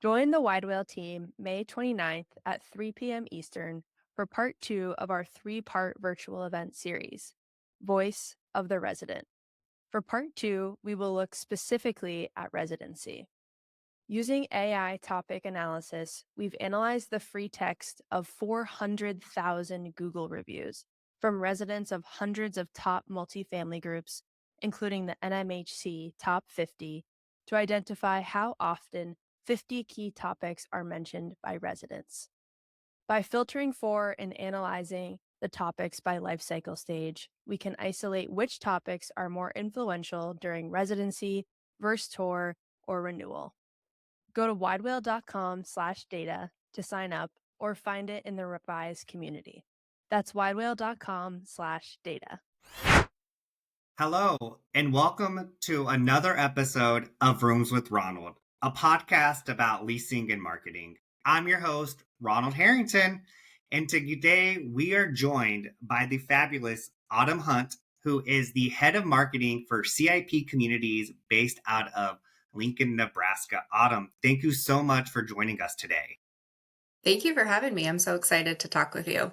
Join the Wide Whale team May 29th at 3 p.m. Eastern for part two of our three-part virtual event series, Voice of the Resident. For part two, we will look specifically at residency. Using AI topic analysis, we've analyzed the free text of 400,000 Google reviews from residents of hundreds of top multifamily groups, including the NMHC Top 50, to identify how often 50 key topics are mentioned by residents. By filtering for and analyzing the topics by life cycle stage, we can isolate which topics are more influential during residency, versus tour, or renewal. Go to widewhale.com/data to sign up or find it in the revised community. That's widewhale.com/data. Hello, and welcome to another episode of Rooms with Ronald, a podcast about leasing and marketing. I'm your host, Ronald Harrington, and today we are joined by the fabulous Autumn Hunt, who is the head of marketing for CIP Communities based out of Lincoln, Nebraska. Autumn, thank you so much for joining us today. Thank you for having me. I'm so excited to talk with you.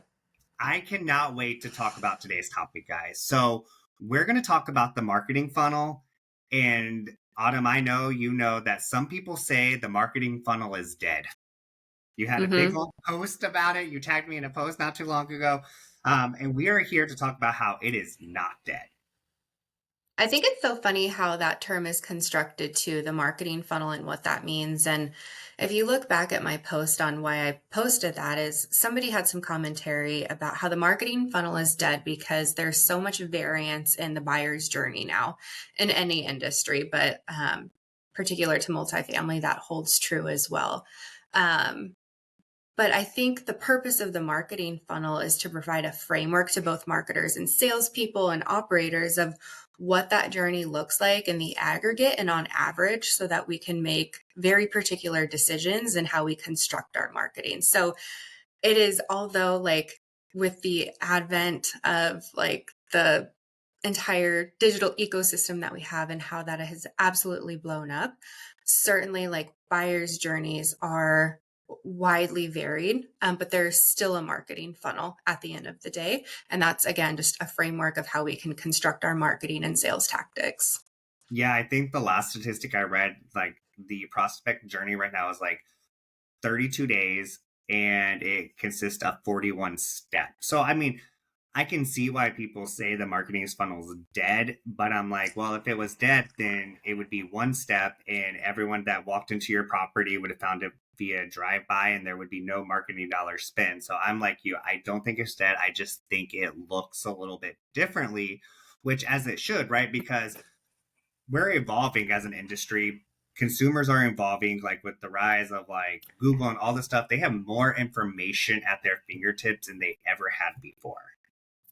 I cannot wait to talk about today's topic, guys. So, we're going to talk about the marketing funnel. And Autumn, I know you know that some people say the marketing funnel is dead. You had a big hmm old post about it. You tagged me in a post not too long ago. And we are here to talk about how it is not dead. I think it's so funny how that term is constructed to the marketing funnel and what that means. And if you look back at my post on why I posted that is somebody had some commentary about how the marketing funnel is dead because there's so much variance in the buyer's journey now in any industry, but particular to multifamily, that holds true as well. Um, But I think the purpose of the marketing funnel is to provide a framework to both marketers and salespeople and operators of what that journey looks like in the aggregate and on average so that we can make very particular decisions in how we construct our marketing. So it is, although like with the advent of like the entire digital ecosystem that we have and how that has absolutely blown up, certainly like buyers' journeys are widely varied, but there's still a marketing funnel at the end of the day. And that's, again, just a framework of how we can construct our marketing and sales tactics. Yeah, I think the last statistic I read, like the prospect journey right now is like 32 days and it consists of 41 steps. So, I mean, I can see why people say the marketing funnel is dead, but I'm like, well, if it was dead, then it would be one step and everyone that walked into your property would have found it via drive-by and there would be no marketing dollars spent. So I'm like you, I don't think it's dead. I just think it looks a little bit differently, which as it should, right? Because we're evolving as an industry. Consumers are evolving, like with the rise of like Google and all this stuff. They have more information at their fingertips than they ever had before.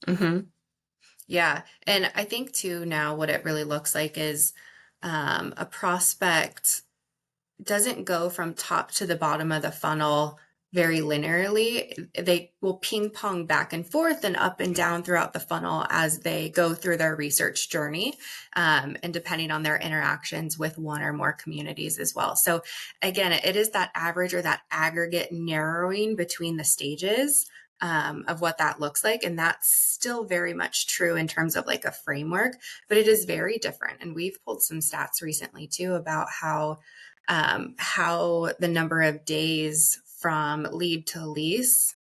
hmm Yeah. And I think, too, now what it really looks like is a prospect doesn't go from top to the bottom of the funnel very linearly. They will ping pong back and forth and up and down throughout the funnel as they go through their research journey, and depending on their interactions with one or more communities as well. So again, it is that average or that aggregate narrowing between the stages of what that looks like. And that's still very much true in terms of like a framework, but it is very different. And we've pulled some stats recently too about how the number of days from lead to lease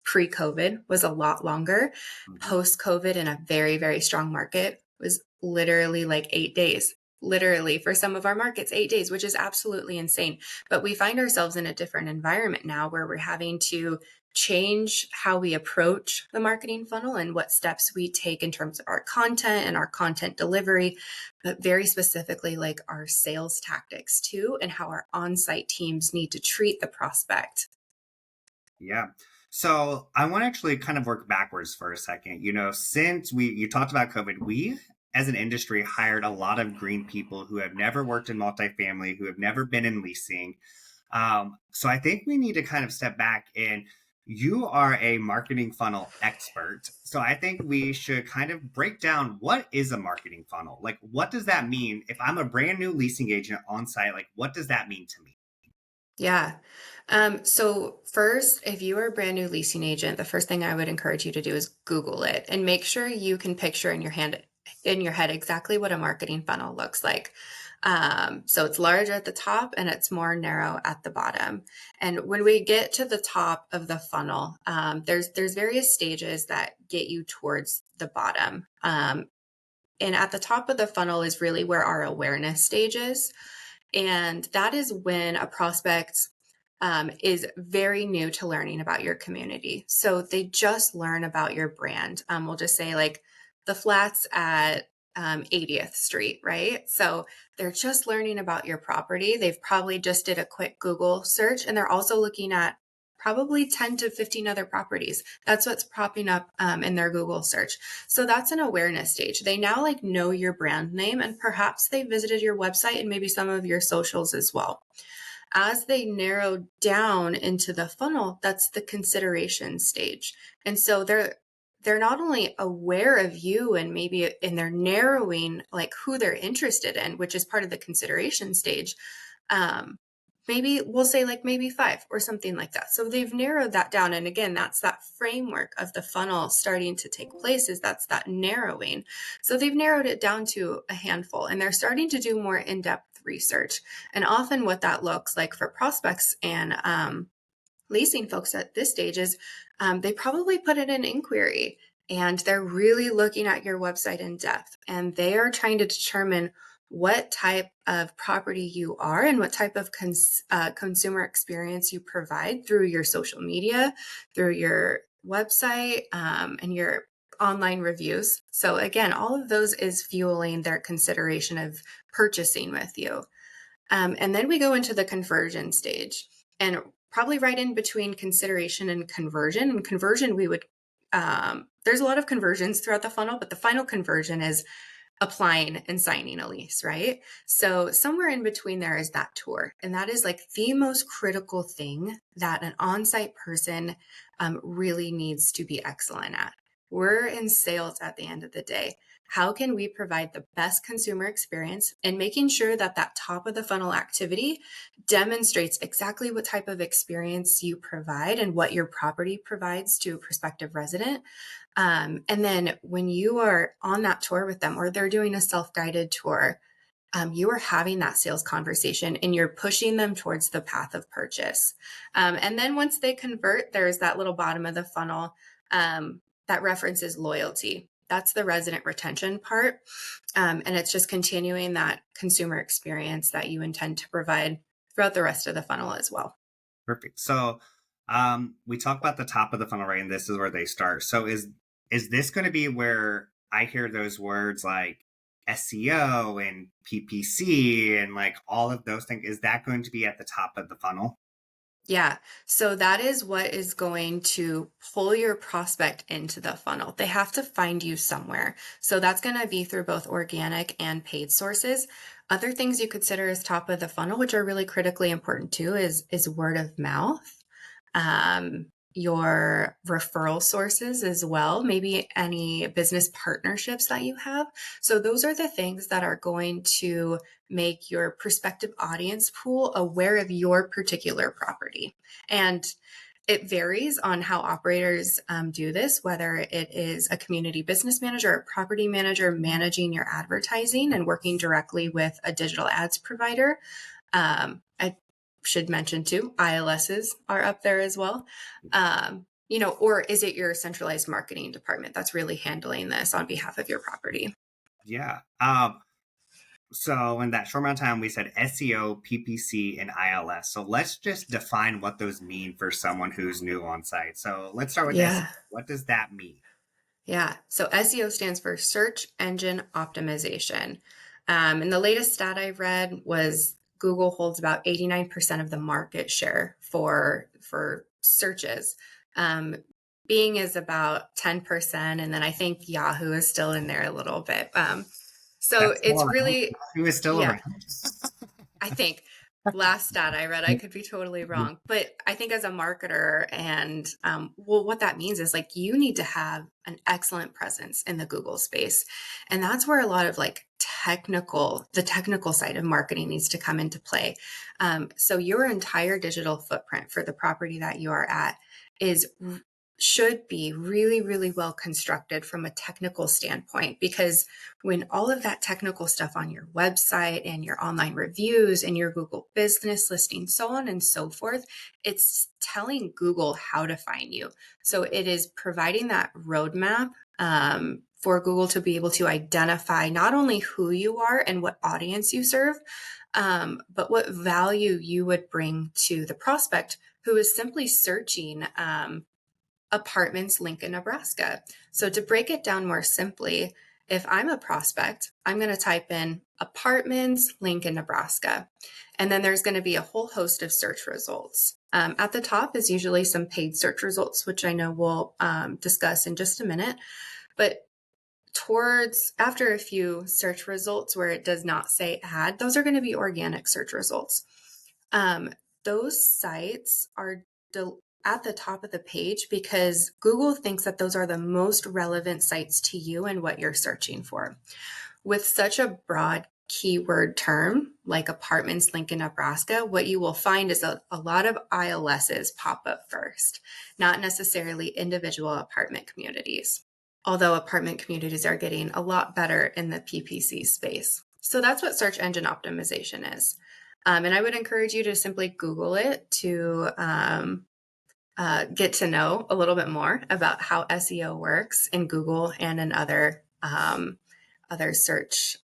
pre-COVID was a lot longer. Mhm. Post-COVID in a very, very strong market was literally like 8 days. Literally, for some of our markets, 8 days, which is absolutely insane. But we find ourselves in a different environment now where we're having to change how we approach the marketing funnel and what steps we take in terms of our content and our content delivery, but very specifically like our sales tactics too, and how our on-site teams need to treat the prospect. Yeah. So I want to actually kind of work backwards for a second. Since you talked about COVID, we as an industry hired a lot of green people who have never worked in multifamily, who have never been in leasing. So I think we need to kind of step back, and you are a marketing funnel expert. So I think we should kind of break down what is a marketing funnel? Like, what does that mean? If I'm a brand new leasing agent on site, like, what does that mean to me? Yeah. So first, if you are a brand new leasing agent, the first thing I would encourage you to do is Google it and make sure you can picture in your head exactly what a marketing funnel looks like. So it's larger at the top and it's more narrow at the bottom. And when we get to the top of the funnel, there's various stages that get you towards the bottom. And at the top of the funnel is really where our awareness stage is. And that is when a prospect is very new to learning about your community. So they just learn about your brand. We'll just say like the flats at 80th Street, right? So they're just learning about your property. They've probably just did a quick Google search and they're also looking at probably 10 to 15 other properties. That's what's popping up in their Google search. So that's an awareness stage. They now like know your brand name and perhaps they visited your website and maybe some of your socials as well. As they narrow down into the funnel, that's the consideration stage. And so they're not only aware of you and maybe and they're narrowing like who they're interested in, which is part of the consideration stage. Um, maybe we'll say like maybe five or something like that. So they've narrowed that down. And again, that's that framework of the funnel starting to take place is that's that narrowing. So they've narrowed it down to a handful and they're starting to do more in-depth research. And often what that looks like for prospects and leasing folks at this stage is they probably put in an inquiry and they're really looking at your website in depth and they are trying to determine what type of property you are and what type of consumer experience you provide through your social media, through your website, and your online reviews. So again, all of those is fueling their consideration of purchasing with you. And then we go into the conversion stage and probably right in between consideration and conversion. And conversion, we would, there's a lot of conversions throughout the funnel, but the final conversion is applying and signing a lease, right? So somewhere in between there is that tour. And that is like the most critical thing that an on-site person really needs to be excellent at. We're in sales at the end of the day. How can we provide the best consumer experience and making sure that that top of the funnel activity demonstrates exactly what type of experience you provide and what your property provides to a prospective resident. And then when you are on that tour with them or they're doing a self-guided tour, you are having that sales conversation and you're pushing them towards the path of purchase. And then once they convert, there's that little bottom of the funnel that references loyalty. That's the resident retention part. And it's just continuing that consumer experience that you intend to provide throughout the rest of the funnel as well. Perfect. So we talk about the top of the funnel, right? And this is where they start. So is this going to be where I hear those words like SEO and PPC and like all of those things? Is that going to be at the top of the funnel? Yeah. So that is what is going to pull your prospect into the funnel. They have to find you somewhere. So that's going to be through both organic and paid sources. Other things you consider as top of the funnel, which are really critically important too, is word of mouth. Your referral sources as well, maybe any business partnerships that you have. So those are the things that are going to make your prospective audience pool aware of your particular property. And it varies on how operators do this, whether it is a community business manager or property manager managing your advertising and working directly with a digital ads provider. I should mention too, ILSs are up there as well. Or is it your centralized marketing department that's really handling this on behalf of your property? Yeah. So in that short amount of time, we said SEO, PPC, and ILS. So let's just define what those mean for someone who's new on site. So let's start with SEO. Yeah. What does that mean? Yeah. So SEO stands for search engine optimization. And the latest stat I read was Google holds about 89% of the market share for searches. Bing is about 10%. And then I think Yahoo is still in there a little bit. So That's still it's around. really, Who is still yeah, around? I think. last stat I read. I could be totally wrong, but I think as a marketer and well, what that means is like you need to have an excellent presence in the Google space, and that's where a lot of like the technical side of marketing needs to come into play. So your entire digital footprint for the property that you are at is should be really, really well constructed from a technical standpoint, because when all of that technical stuff on your website and your online reviews and your Google business listing, so on and so forth, it's telling Google how to find you. So it is providing that roadmap for Google to be able to identify not only who you are and what audience you serve, but what value you would bring to the prospect who is simply searching apartments, Lincoln, Nebraska. So to break it down more simply, if I'm a prospect, I'm going to type in apartments, Lincoln, Nebraska. And then there's going to be a whole host of search results. At the top is usually some paid search results, which I know we'll discuss in just a minute. But towards after a few search results where it does not say ad, those are going to be organic search results. Those sites are at the top of the page because Google thinks that those are the most relevant sites to you and what you're searching for. With such a broad keyword term like apartments, Lincoln, Nebraska, what you will find is a lot of ILSs pop up first, not necessarily individual apartment communities. Although apartment communities are getting a lot better in the PPC space. So that's what search engine optimization is. And I would encourage you to simply Google it to get to know a little bit more about how SEO works in Google and in other search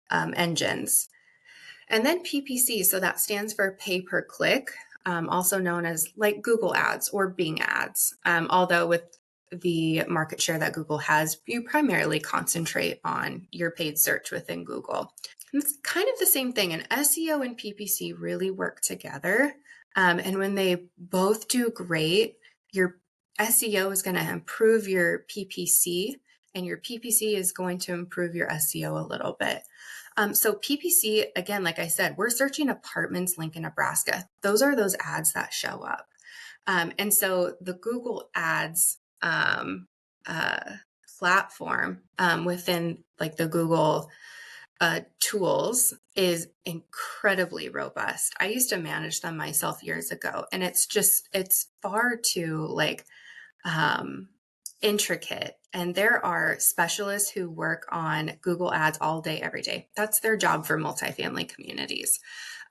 engines. And then PPC, so that stands for pay per click, also known as like Google ads or Bing ads. Although with the market share that Google has, you primarily concentrate on your paid search within Google. And it's kind of the same thing, and SEO and PPC really work together. And when they both do great, your SEO is going to improve your PPC, and your PPC is going to improve your SEO a little bit. So PPC, again, like I said, we're searching apartments, Lincoln, Nebraska. Those are those ads that show up. And so the Google Ads platform within like the Google tools is incredibly robust. I used to manage them myself years ago, and it's far too like intricate. And there are specialists who work on Google Ads all day, every day. That's their job for multifamily communities.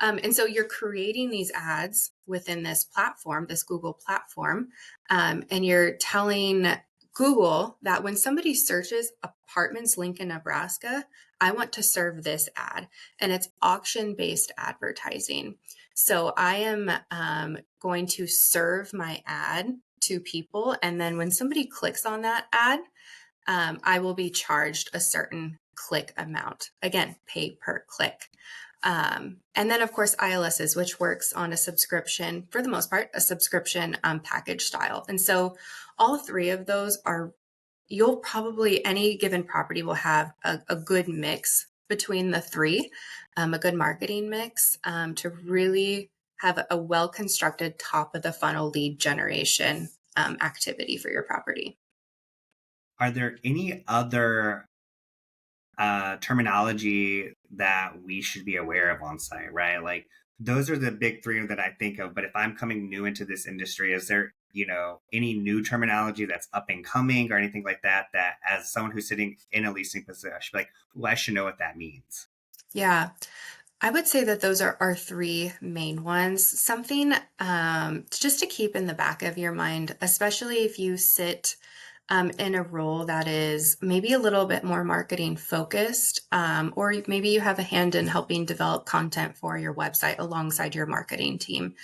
And so you're creating these ads within this platform, this Google platform, and you're telling Google that when somebody searches apartments, Lincoln, Nebraska, I want to serve this ad. And it's auction-based advertising. So I am going to serve my ad to people. And then when somebody clicks on that ad, I will be charged a certain click amount. Again, pay per click. And then, of course, ILSs, which works on a subscription, for the most part, a subscription package style. And so all three of those are, you'll probably, any given property will have a good mix between the three, a good marketing mix to really have a well-constructed top of the funnel lead generation activity for your property. Are there any other terminology that we should be aware of on site, right? Like those are the big three that I think of. But if I'm coming new into this industry, is there, any new terminology that's up and coming or anything like that, that as someone who's sitting in a leasing position, I should be like, well, I should know what that means? Yeah, I would say that those are our three main ones. Something just to keep in the back of your mind, especially if you sit in a role that is maybe a little bit more marketing focused, or maybe you have a hand in helping develop content for your website alongside your marketing team,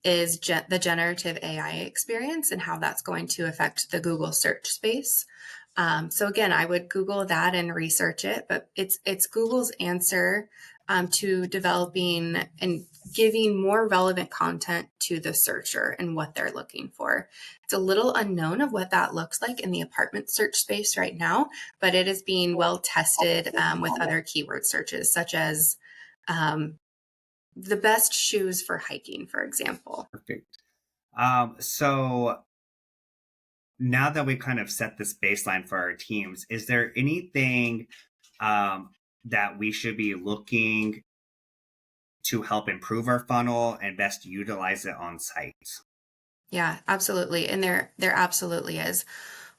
is the generative AI experience and how that's going to affect the Google search space. So again, I would Google that and research it, but it's Google's answer to developing and giving more relevant content to the searcher and what they're looking for. It's a little unknown of what that looks like in the apartment search space right now, but it is being well tested with other keyword searches, such as the best shoes for hiking, for example. Perfect. So now that we kind of set this baseline for our teams, is there anything that we should be looking to help improve our funnel and best utilize it on site? Yeah, absolutely. And there absolutely is.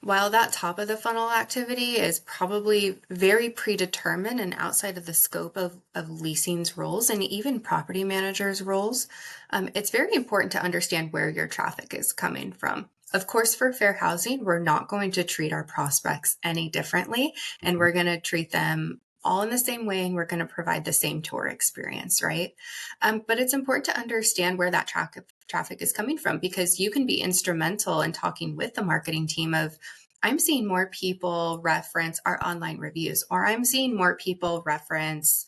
While that top of the funnel activity is probably very predetermined and outside of the scope of leasing's roles and even property managers' roles, it's very important to understand where your traffic is coming from. Of course, for fair housing, we're not going to treat our prospects any differently, and Mhm. we're going to treat them all in the same way, and we're going to provide the same tour experience, right? But it's important to understand where that traffic is coming from, because you can be instrumental in talking with the marketing team of, I'm seeing more people reference our online reviews, or I'm seeing more people reference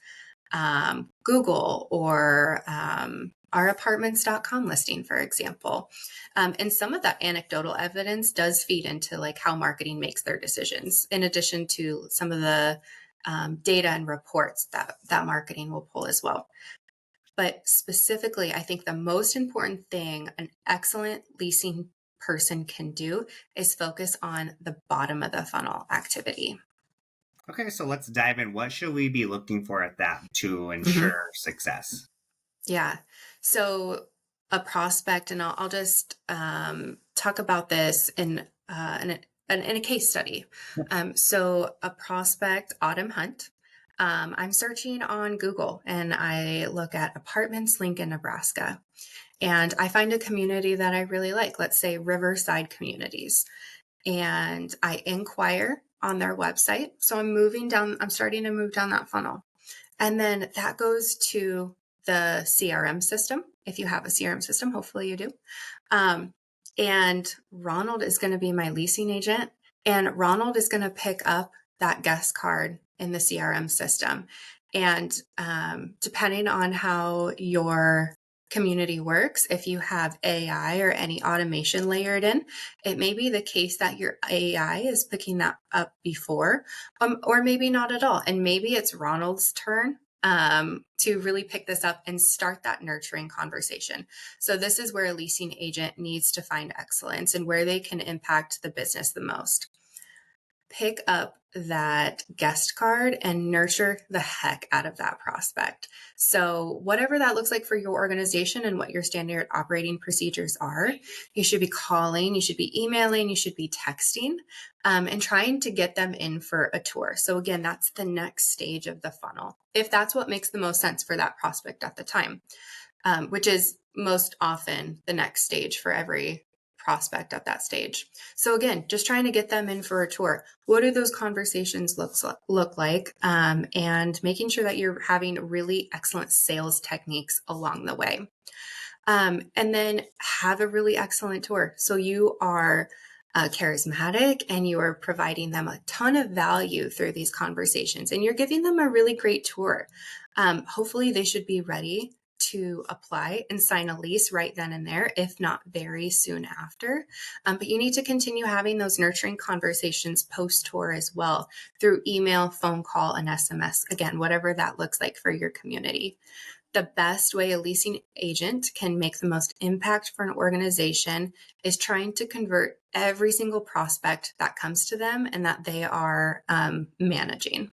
Google or our apartments.com listing, for example. And some of that anecdotal evidence does feed into like how marketing makes their decisions, in addition to some of the data and reports that marketing will pull as well. But specifically, I think the most important thing an excellent leasing person can do is focus on the bottom of the funnel activity. Okay, so let's dive in. What should we be looking for at that to Mhm. ensure success? Yeah. So a prospect, and I'll just talk about this in a case study. So a prospect, Autumn Hunt. I'm searching on Google and I look at apartments, Lincoln, Nebraska, and I find a community that I really like. Let's say Riverside Communities, and I inquire on their website. So I'm starting to move down that funnel. And then that goes to the CRM system. If you have a CRM system, hopefully you do. Um, and Ronald is going to be my leasing agent. And Ronald is going to pick up that guest card in the CRM system. And depending on how your community works, if you have AI or any automation layered in, it may be the case that your AI is picking that up before, or maybe not at all. And maybe it's Ronald's turn to really pick this up and start that nurturing conversation. So this is where a leasing agent needs to find excellence and where they can impact the business the most. Pick up that guest card and nurture the heck out of that prospect. So, whatever that looks like for your organization and what your standard operating procedures are, you should be calling, you should be emailing, you should be texting, and trying to get them in for a tour. So, again, that's the next stage of the funnel, if that's what makes the most sense for that prospect at the time, which is most often the next stage for every prospect at that stage. So again, just trying to get them in for a tour. What do those conversations look like? And making sure that you're having really excellent sales techniques along the way. And then have a really excellent tour. So you are charismatic and you are providing them a ton of value through these conversations and you're giving them a really great tour. Hopefully, they should be ready to apply and sign a lease right then and there, if not very soon after. But you need to continue having those nurturing conversations post tour as well through email, phone call, and SMS. Again, whatever that looks like for your community. The best way a leasing agent can make the most impact for an organization is trying to convert every single prospect that comes to them and that they are managing.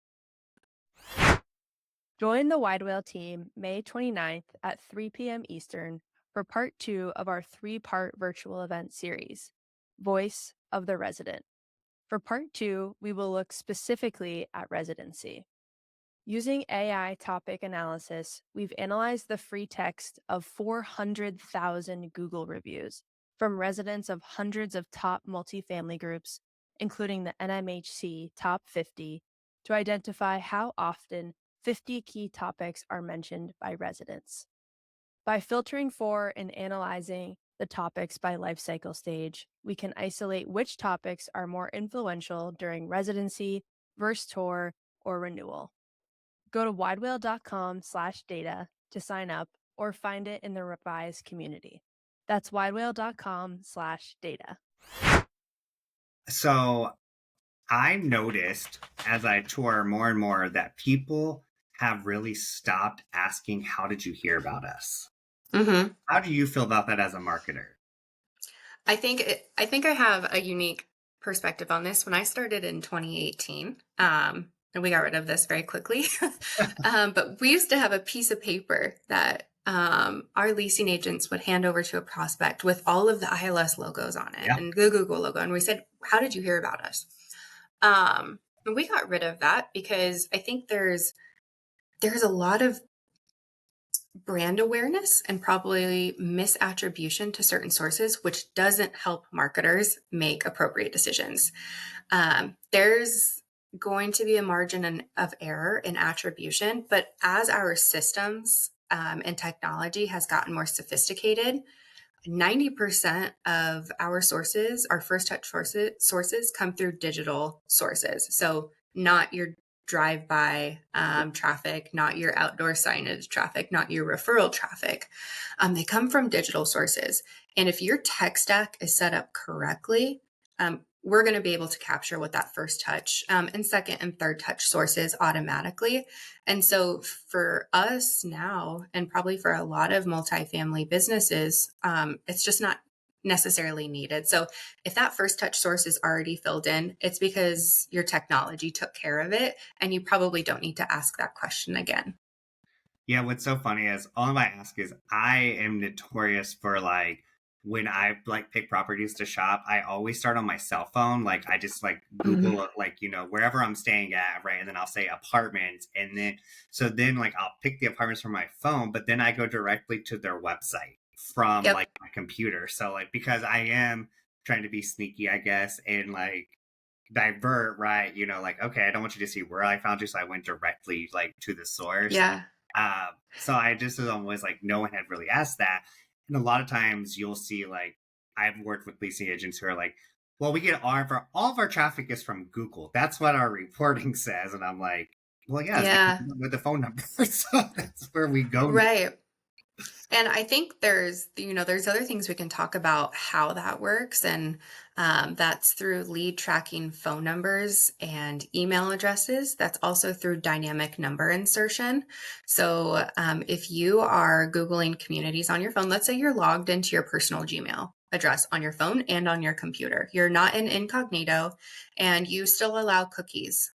Join the Wide Whale team May 29th at 3 p.m. Eastern for part 2 of our 3-part virtual event series, Voice of the Resident. For part 2, we will look specifically at residency. Using AI topic analysis, we've analyzed the free text of 400,000 Google reviews from residents of hundreds of top multifamily groups, including the NMHC Top 50, to identify how often 50 key topics are mentioned by residents. By filtering for and analyzing the topics by life cycle stage, we can isolate which topics are more influential during residency, versus tour, or renewal. Go to widewhale.com/data to sign up or find it in the revised community. That's widewhale.com/data. So I noticed as I tour more and more that people have really stopped asking, how did you hear about us? Hmm. How do you feel about that as a marketer? I think I have a unique perspective on this. When I started in 2018, and we got rid of this very quickly, but we used to have a piece of paper that our leasing agents would hand over to a prospect with all of the ILS logos on it Yeah. and the Google logo. And we said, "How did you hear about us?" And we got rid of that because I think there's a lot of brand awareness and probably misattribution to certain sources, which doesn't help marketers make appropriate decisions. There's going to be a margin of error in attribution, but as our systems and technology has gotten more sophisticated, 90% of our sources, our first touch sources come through digital sources. So not your drive-by traffic, not your outdoor signage traffic, not your referral traffic. They come from digital sources. And if your tech stack is set up correctly, we're going to be able to capture what that first touch and second and third touch sources automatically. And so for us now, and probably for a lot of multifamily businesses, it's just not necessarily needed. So if that first touch source is already filled in, it's because your technology took care of it, and you probably don't need to ask that question again. Yeah, what's so funny is all I ask is I am notorious for like when I like pick properties to shop, I always start on my cell phone. Like I just like Mhm. Google like, wherever I'm staying at, right? And then I'll say apartments. And then like I'll pick the apartments from my phone, but then I go directly to their website from Yep. like my computer. So like because I am trying to be sneaky, I guess, and like divert, right? Like, okay, I don't want you to see where I found you. So I went directly like to the source. Yeah. So I just was always like, no one had really asked that. And a lot of times you'll see like, I've worked with leasing agents who are like, well, we get all of our traffic is from Google. That's what our reporting says. And I'm like, well, yeah, it's because Yeah. with the phone number. So that's where we go. Right. And I think there's other things we can talk about how that works. And that's through lead tracking phone numbers and email addresses. That's also through dynamic number insertion. So if you are Googling communities on your phone, let's say you're logged into your personal Gmail address on your phone and on your computer, you're not in incognito and you still allow cookies.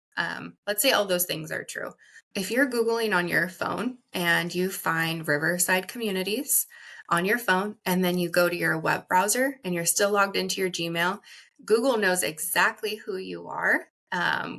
Let's say all those things are true. If you're Googling on your phone and you find Riverside communities on your phone, and then you go to your web browser and you're still logged into your Gmail, Google knows exactly who you are.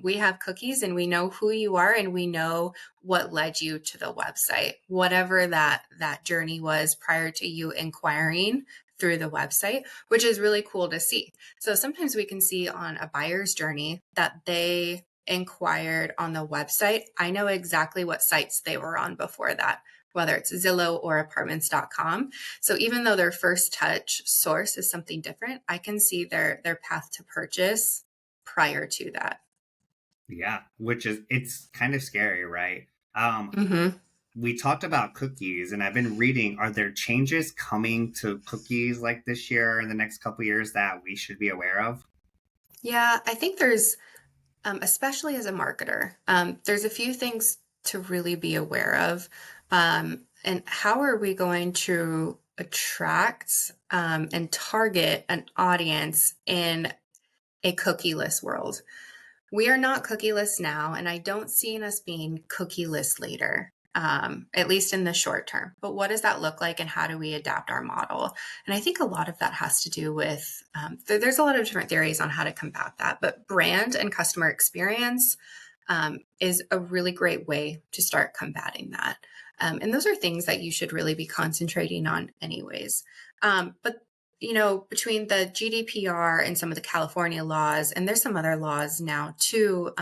We have cookies and we know who you are, and we know what led you to the website, whatever that journey was prior to you inquiring through the website, which is really cool to see. So sometimes we can see on a buyer's journey that they inquired on the website. I know exactly what sites they were on before that, whether it's Zillow or apartments.com. So even though their first touch source is something different, I can see their path to purchase prior to that. Yeah, which is, it's kind of scary, right? Um, Hmm. we talked about cookies, and I've been reading, are there changes coming to cookies like this year in the next couple years that we should be aware of? Yeah, I think especially as a marketer, there's a few things to really be aware of. And how are we going to attract and target an audience in a cookieless world? We are not cookieless now, and I don't see us being cookieless later, at least in the short term. But what does that look like, and how do we adapt our model? And I think a lot of that has to do with there's a lot of different theories on how to combat that, but brand and customer experience is a really great way to start combating that. And those are things that you should really be concentrating on, anyways. But between the GDPR and some of the California laws, and there's some other laws now too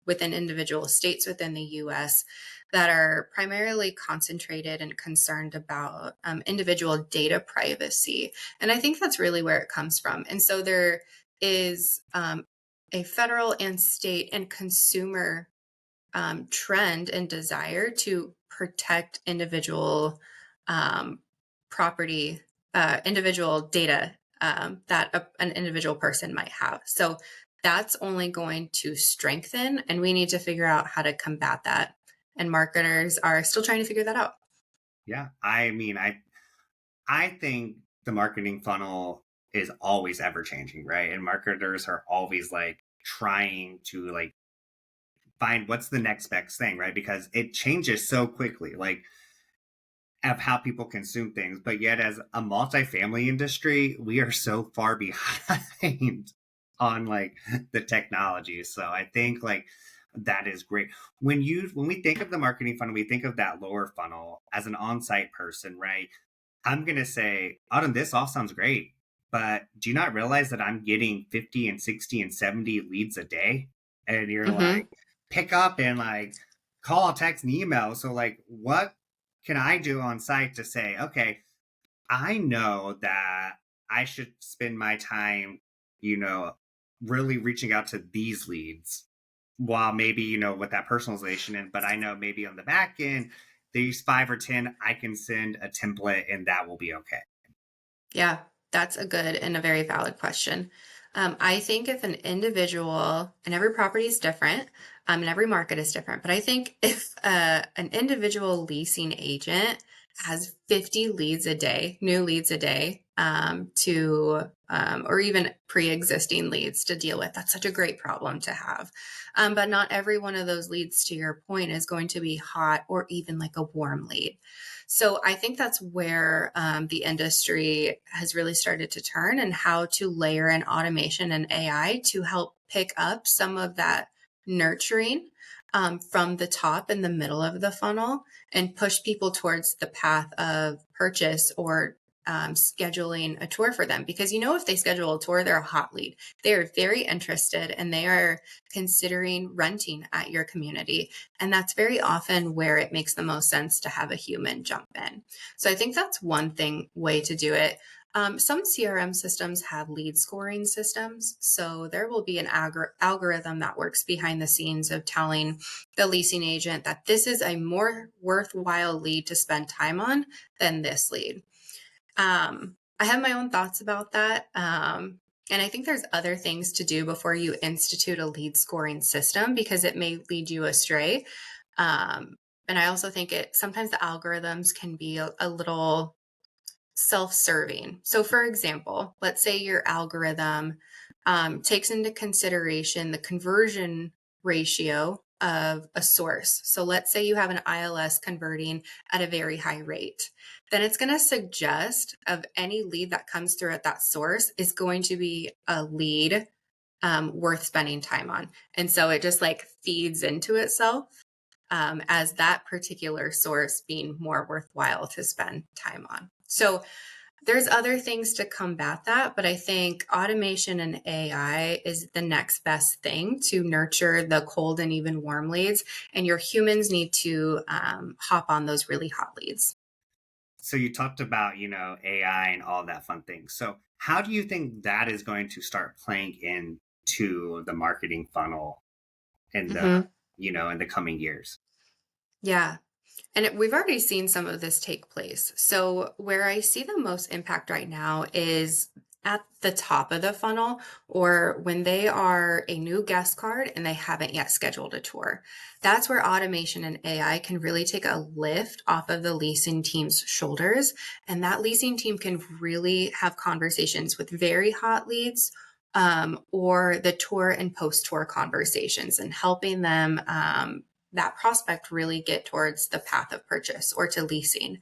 within individual states within the US that are primarily concentrated and concerned about individual data privacy. And I think that's really where it comes from. And so there is a federal and state and consumer trend and desire to protect individual um, property, individual data that an individual person might have. So that's only going to strengthen, and we need to figure out how to combat that and marketers are still trying to figure that out. Yeah. I mean, I think the marketing funnel is always ever changing, right? And marketers are always like trying to like find what's the next best thing, right? Because it changes so quickly, like of how people consume things. But yet, as a multifamily industry, we are so far behind on like the technology. So I think like that is great. When we think of the marketing funnel, we think of that lower funnel as an on-site person, right? I'm gonna say, Autumn, this all sounds great, but do you not realize that I'm getting 50 and 60 and 70 leads a day? And you're like, Hmm. pick up and like call, text, and email. So like what can I do on site to say, okay, I know that I should spend my time, you know, really reaching out to these leads while maybe, with that personalization. But I know maybe on the back end, these 5 or 10, I can send a template and that will be okay. Yeah, that's a good and a very valid question. I think if an individual, and every property is different, and every market is different, but I think if an individual leasing agent has 50 leads a day, new leads a day, or even pre-existing leads to deal with, that's such a great problem to have. But not every one of those leads, to your point, is going to be hot or even like a warm lead. So I think that's where the industry has really started to turn, and how to layer in automation and AI to help pick up some of that nurturing from the top and the middle of the funnel and push people towards the path of purchase or scheduling a tour for them. Because, if they schedule a tour, they're a hot lead. They are very interested and they are considering renting at your community. And that's very often where it makes the most sense to have a human jump in. So I think that's one way to do it. Some CRM systems have lead scoring systems. So there will be an algorithm that works behind the scenes of telling the leasing agent that this is a more worthwhile lead to spend time on than this lead. I have my own thoughts about that. And I think there's other things to do before you institute a lead scoring system, because it may lead you astray. Um, and I also think sometimes the algorithms can be a little self-serving. So for example, let's say your algorithm takes into consideration the conversion ratio of a source. So let's say you have an ILS converting at a very high rate. Then it's going to suggest of any lead that comes through at that source is going to be a lead worth spending time on. And so it just like feeds into itself as that particular source being more worthwhile to spend time on. So there's other things to combat that, but I think automation and AI is the next best thing to nurture the cold and even warm leads. And your humans need to hop on those really hot leads. So you talked about, AI and all that fun things. So how do you think that is going to start playing into the marketing funnel in Hmm. in the coming years? Yeah. And we've already seen some of this take place. So, where I see the most impact right now is at the top of the funnel, or when they are a new guest card and they haven't yet scheduled a tour. That's where automation and AI can really take a lift off of the leasing team's shoulders. And that leasing team can really have conversations with very hot leads. Or the tour and post tour conversations, and helping them that prospect really get towards the path of purchase or to leasing.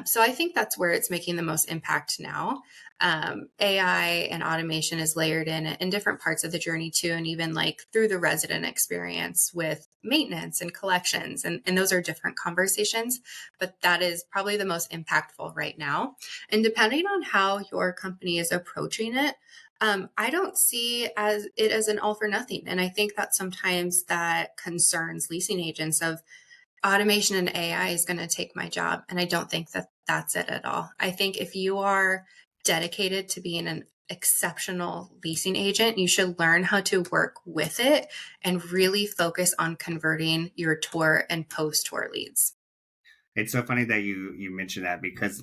So I think that's where it's making the most impact now. AI and automation is layered in different parts of the journey too, and even like through the resident experience with maintenance and collections. And those are different conversations, but that is probably the most impactful right now. And depending on how your company is approaching it, I don't see it as an all for nothing. And I think that sometimes that concerns leasing agents of automation and AI is going to take my job. And I don't think that that's it at all. I think if you are dedicated to being an exceptional leasing agent, you should learn how to work with it and really focus on converting your tour and post tour leads. It's so funny that you mentioned that because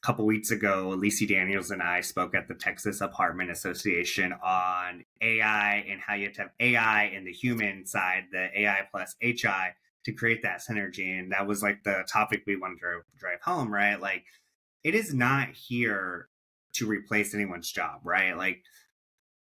couple weeks ago, Lacey Daniels and I spoke at the Texas Apartment Association on AI and how you have to have AI in the human side, the AI plus HI. to create that synergy. And that was like the topic we wanted to drive home, right? Like, it is not here to replace anyone's job, right? Like,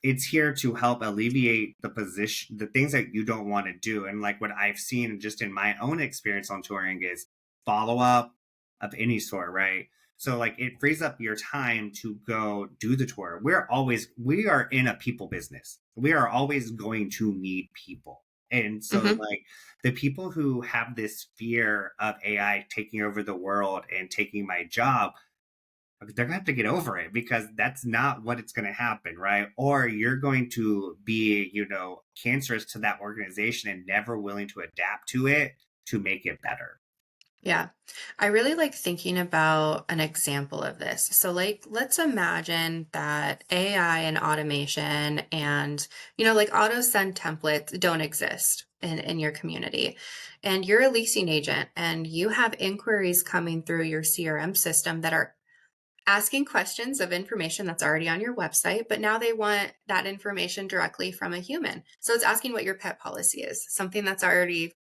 it's here to help alleviate the things that you don't want to do. And like what I've seen just in my own experience on touring is follow up of any sort, right? So like it frees up your time to go do the tour. We are in a people business. We are always going to meet people. And so Hmm. like the people who have this fear of AI taking over the world and taking my job, they're gonna have to get over it because that's not what it's gonna happen, right? Or you're going to be, cancerous to that organization and never willing to adapt to it to make it better. Yeah. I really like thinking about an example of this. So, like, let's imagine that AI and automation and, like auto send templates don't exist in your community. And you're a leasing agent and you have inquiries coming through your CRM system that are asking questions of information that's already on your website, but now they want that information directly from a human. So it's asking what your pet policy is, something that already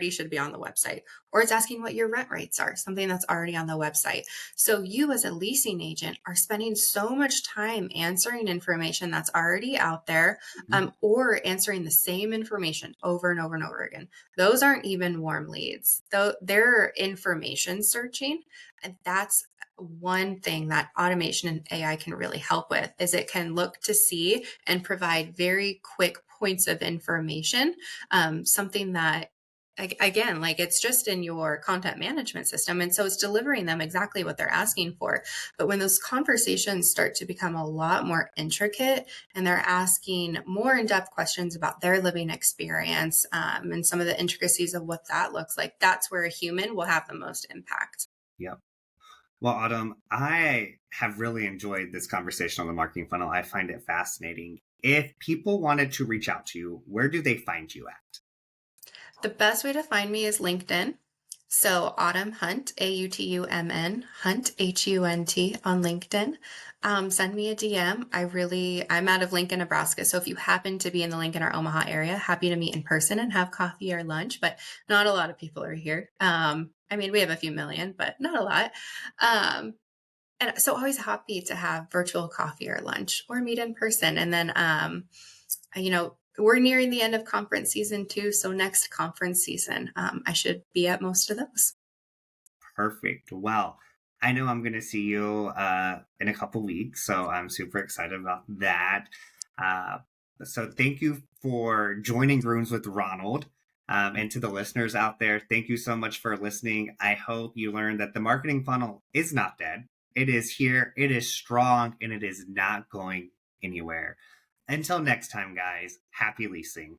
should be on the website, or it's asking what your rent rates are, something that's already on the website. So you as a leasing agent are spending so much time answering information that's already out there, Mhm. or answering the same information over and over and over again. Those aren't even warm leads, though they're information searching. And that's one thing that automation and AI can really help with is it can look to see and provide very quick points of information, something that again, like it's just in your content management system, and so it's delivering them exactly what they're asking for. But when those conversations start to become a lot more intricate and they're asking more in-depth questions about their living experience, and some of the intricacies of what that looks like, that's where a human will have the most impact. Yep. Well, Autumn, I have really enjoyed this conversation on the marketing funnel. I find it fascinating. If people wanted to reach out to you, where do they find you at? The best way to find me is LinkedIn. So Autumn Hunt, Autumn, Hunt, Hunt on LinkedIn. Send me a DM. I'm out of Lincoln, Nebraska. So if you happen to be in the Lincoln or Omaha area, happy to meet in person and have coffee or lunch, but not a lot of people are here. I mean, we have a few million, but not a lot. Um, and so always happy to have virtual coffee or lunch or meet in person. And then, we're nearing the end of conference season too. So next conference season, I should be at most of those. Perfect. Well, I know I'm going to see you in a couple weeks, so I'm super excited about that. Uh, so thank you for joining Rooms with Ronald. And to the listeners out there, thank you so much for listening. I hope you learned that the marketing funnel is not dead. It is here, it is strong, and it is not going anywhere. Until next time, guys, happy leasing.